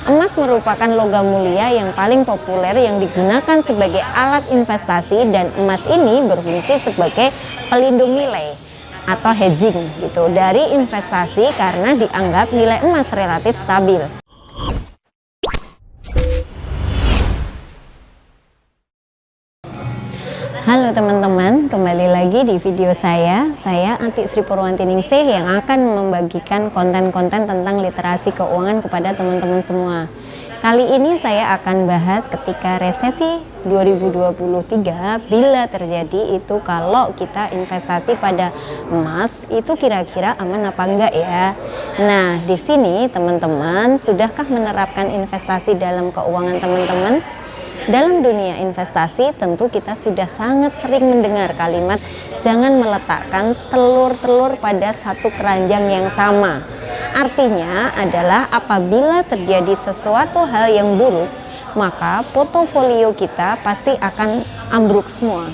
Emas merupakan logam mulia yang paling populer yang digunakan sebagai alat investasi, dan emas ini berfungsi sebagai pelindung nilai atau hedging gitu dari investasi karena dianggap nilai emas relatif stabil. Halo teman-teman, kembali lagi di video saya Ati Sri Purwantiningsih yang akan membagikan konten-konten tentang literasi keuangan kepada teman-teman semua. Kali ini saya akan bahas ketika resesi 2023 bila terjadi itu, kalau kita investasi pada emas itu kira-kira aman apa enggak ya. Nah, di sini teman-teman sudahkah menerapkan investasi dalam keuangan teman-teman? Dalam dunia investasi tentu kita sudah sangat sering mendengar kalimat jangan meletakkan telur-telur pada satu keranjang yang sama. Artinya adalah apabila terjadi sesuatu hal yang buruk, maka portofolio kita pasti akan ambruk semua.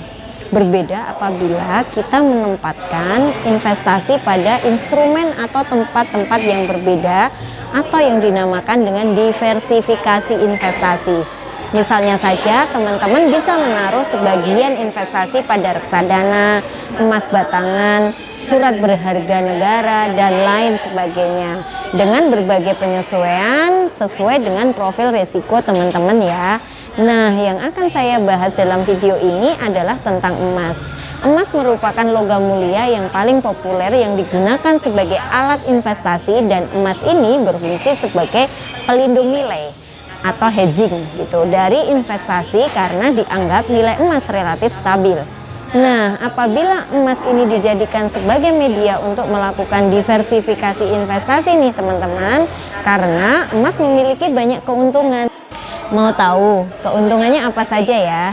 Berbeda apabila kita menempatkan investasi pada instrumen atau tempat-tempat yang berbeda atau yang dinamakan dengan diversifikasi investasi. Misalnya saja teman-teman bisa menaruh sebagian investasi pada reksadana, emas batangan, surat berharga negara, dan lain sebagainya dengan berbagai penyesuaian sesuai dengan profil resiko teman-teman ya. Nah, yang akan saya bahas dalam video ini adalah tentang emas. Emas merupakan logam mulia yang paling populer yang digunakan sebagai alat investasi, dan emas ini berfungsi sebagai pelindung nilai atau hedging gitu dari investasi karena dianggap nilai emas relatif stabil. Nah, apabila emas ini dijadikan sebagai media untuk melakukan diversifikasi investasi nih teman-teman, karena emas memiliki banyak keuntungan. Mau tahu keuntungannya apa saja ya?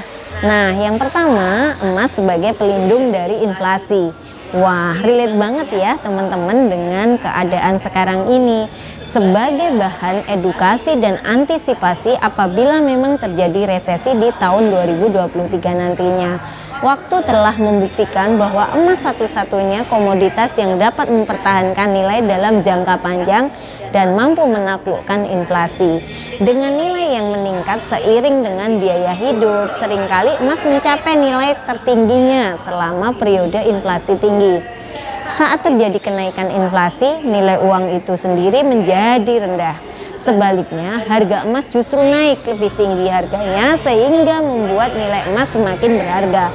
Nah, yang pertama, emas sebagai pelindung dari inflasi. Wah, relate banget ya teman-teman dengan keadaan sekarang ini, sebagai bahan edukasi dan antisipasi apabila memang terjadi resesi di tahun 2023 nantinya. Waktu telah membuktikan bahwa emas satu-satunya komoditas yang dapat mempertahankan nilai dalam jangka panjang dan mampu menaklukkan inflasi. Dengan nilai yang meningkat seiring dengan biaya hidup, seringkali emas mencapai nilai tertingginya selama periode inflasi tinggi. Saat terjadi kenaikan inflasi, nilai uang itu sendiri menjadi rendah. Sebaliknya, harga emas justru naik lebih tinggi harganya sehingga membuat nilai emas semakin berharga.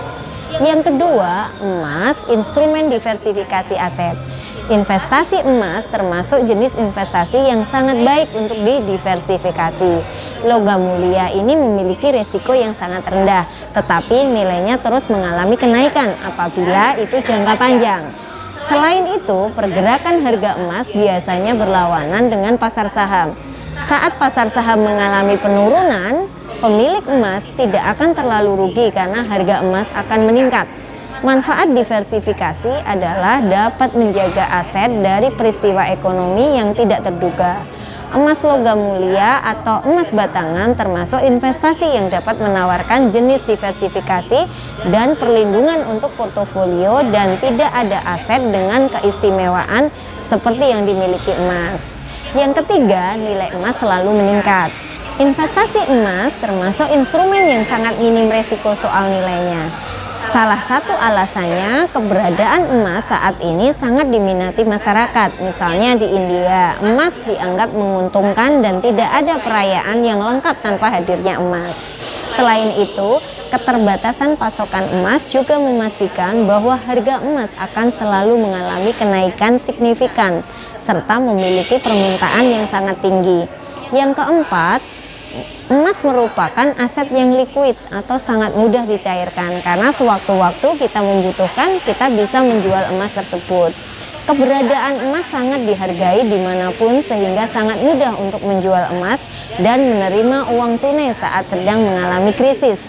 Yang kedua, emas instrumen diversifikasi aset. Investasi emas termasuk jenis investasi yang sangat baik untuk didiversifikasi. Logam mulia ini memiliki risiko yang sangat rendah, tetapi nilainya terus mengalami kenaikan apabila itu jangka panjang. Selain itu, pergerakan harga emas biasanya berlawanan dengan pasar saham. Saat pasar saham mengalami penurunan, pemilik emas tidak akan terlalu rugi karena harga emas akan meningkat. Manfaat diversifikasi adalah dapat menjaga aset dari peristiwa ekonomi yang tidak terduga. Emas logam mulia atau emas batangan termasuk investasi yang dapat menawarkan jenis diversifikasi dan perlindungan untuk portofolio, dan tidak ada aset dengan keistimewaan seperti yang dimiliki emas. Yang ketiga, nilai emas selalu meningkat. Investasi emas termasuk instrumen yang sangat minim resiko soal nilainya. Salah satu alasannya keberadaan emas saat ini sangat diminati masyarakat. Misalnya di India, emas dianggap menguntungkan dan tidak ada perayaan yang lengkap tanpa hadirnya emas. Selain itu, keterbatasan pasokan emas juga memastikan bahwa harga emas akan selalu mengalami kenaikan signifikan serta memiliki permintaan yang sangat tinggi. Yang keempat, emas merupakan aset yang liquid atau sangat mudah dicairkan, karena sewaktu-waktu kita membutuhkan, kita bisa menjual emas tersebut. Keberadaan emas sangat dihargai dimanapun sehingga sangat mudah untuk menjual emas dan menerima uang tunai saat sedang mengalami krisis.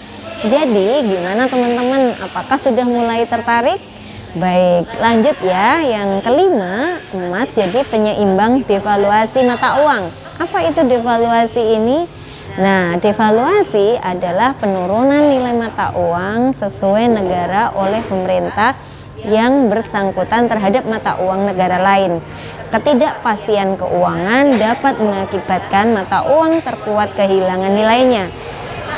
Jadi gimana teman-teman, apakah sudah mulai tertarik? Baik, lanjut ya. Yang kelima, emas jadi penyeimbang devaluasi mata uang. Apa itu devaluasi ini? Nah, devaluasi adalah penurunan nilai mata uang sesuai negara oleh pemerintah yang bersangkutan terhadap mata uang negara lain. Ketidakpastian keuangan dapat mengakibatkan mata uang terkuat kehilangan nilainya.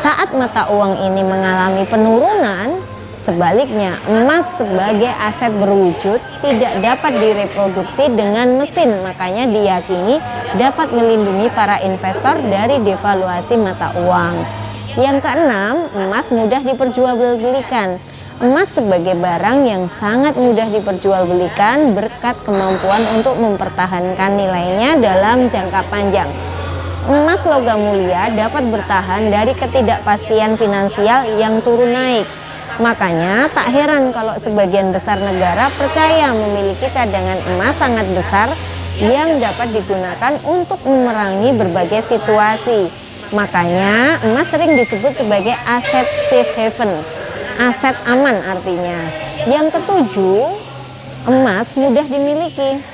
Saat mata uang ini mengalami penurunan, sebaliknya emas sebagai aset berwujud tidak dapat direproduksi dengan mesin, makanya diyakini dapat melindungi para investor dari devaluasi mata uang. Yang keenam, emas mudah diperjualbelikan. Emas sebagai barang yang sangat mudah diperjualbelikan berkat kemampuan untuk mempertahankan nilainya dalam jangka panjang. Emas logam mulia dapat bertahan dari ketidakpastian finansial yang turun naik. Makanya tak heran kalau sebagian besar negara percaya memiliki cadangan emas sangat besar yang dapat digunakan untuk memerangi berbagai situasi. Makanya emas sering disebut sebagai aset safe haven. Aset aman artinya. Yang ketujuh, emas mudah dimiliki.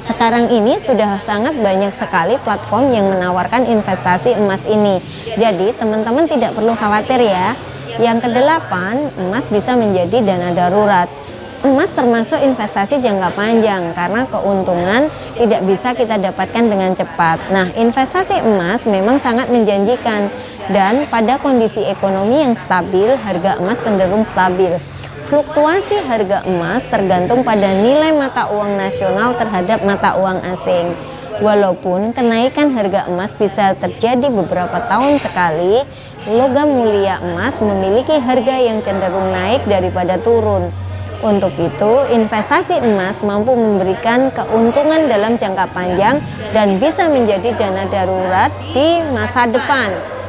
Sekarang ini sudah sangat banyak sekali platform yang menawarkan investasi emas ini. Jadi teman-teman tidak perlu khawatir ya. Yang kedelapan, emas bisa menjadi dana darurat. Emas termasuk investasi jangka panjang karena keuntungan tidak bisa kita dapatkan dengan cepat. Nah, investasi emas memang sangat menjanjikan. Dan pada kondisi ekonomi yang stabil, harga emas cenderung stabil. Fluktuasi harga emas tergantung pada nilai mata uang nasional terhadap mata uang asing. Walaupun kenaikan harga emas bisa terjadi beberapa tahun sekali, logam mulia emas memiliki harga yang cenderung naik daripada turun. Untuk itu, investasi emas mampu memberikan keuntungan dalam jangka panjang dan bisa menjadi dana darurat di masa depan.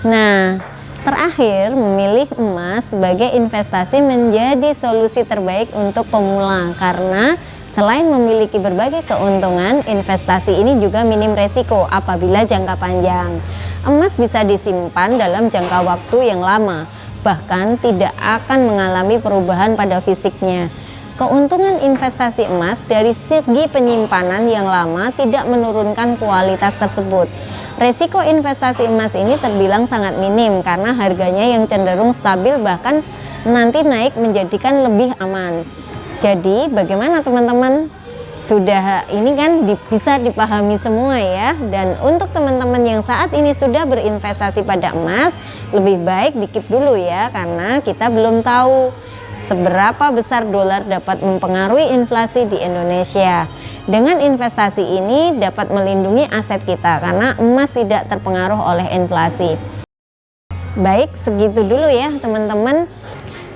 Nah, terakhir, memilih emas sebagai investasi menjadi solusi terbaik untuk pemula karena selain memiliki berbagai keuntungan, investasi ini juga minim resiko apabila jangka panjang. Emas bisa disimpan dalam jangka waktu yang lama, bahkan tidak akan mengalami perubahan pada fisiknya. Keuntungan investasi emas dari segi penyimpanan yang lama tidak menurunkan kualitas tersebut. Resiko investasi emas ini terbilang sangat minim karena harganya yang cenderung stabil bahkan nanti naik menjadikan lebih aman. Jadi bagaimana teman-teman? Sudah ini kan bisa dipahami semua ya. Dan untuk teman-teman yang saat ini sudah berinvestasi pada emas, lebih baik dikip dulu ya karena kita belum tahu seberapa besar dolar dapat mempengaruhi inflasi di Indonesia. Dengan investasi ini dapat melindungi aset kita karena emas tidak terpengaruh oleh inflasi. Baik, segitu dulu ya teman-teman.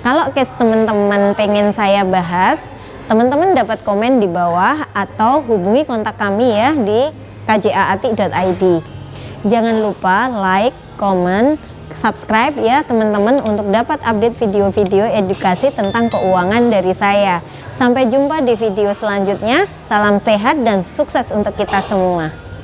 Kalau case teman-teman pengen saya bahas, teman-teman dapat komen di bawah atau hubungi kontak kami ya di kjaati.id. Jangan lupa like, comment, subscribe ya teman-teman untuk dapat update video-video edukasi tentang keuangan dari saya. Sampai jumpa di video selanjutnya. Salam sehat dan sukses untuk kita semua.